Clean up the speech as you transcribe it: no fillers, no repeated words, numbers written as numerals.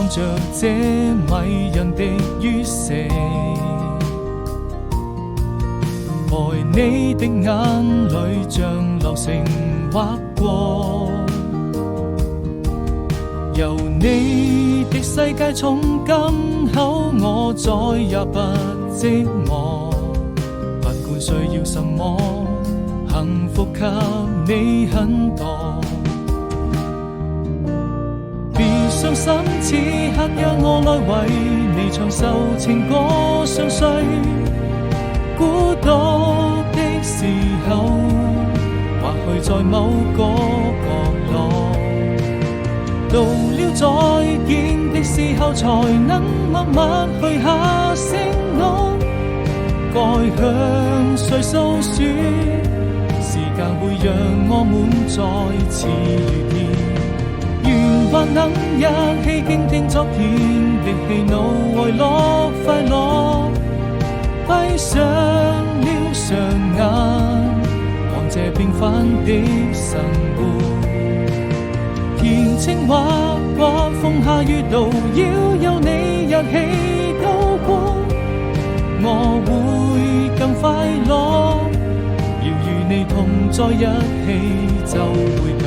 看着這迷人的於蛇，愛你的眼淚像流星劃過，由你的世界從今後我再也不寂寞，不管需要什麼，幸福給你很多。別傷心，此刻讓我來為你唱首情歌，相隨孤獨的時候，或許在某個角落，到了再見的時候，才能默默許下承諾，該向誰訴說？時間會讓我們再次遇見，願還能一起傾聽昨天的喜怒哀樂快樂，閉上了雙眼，看這平凡的生活。填情畫過風下雨路，要有你一起渡過，我會更快樂。要與你同在一起，就會更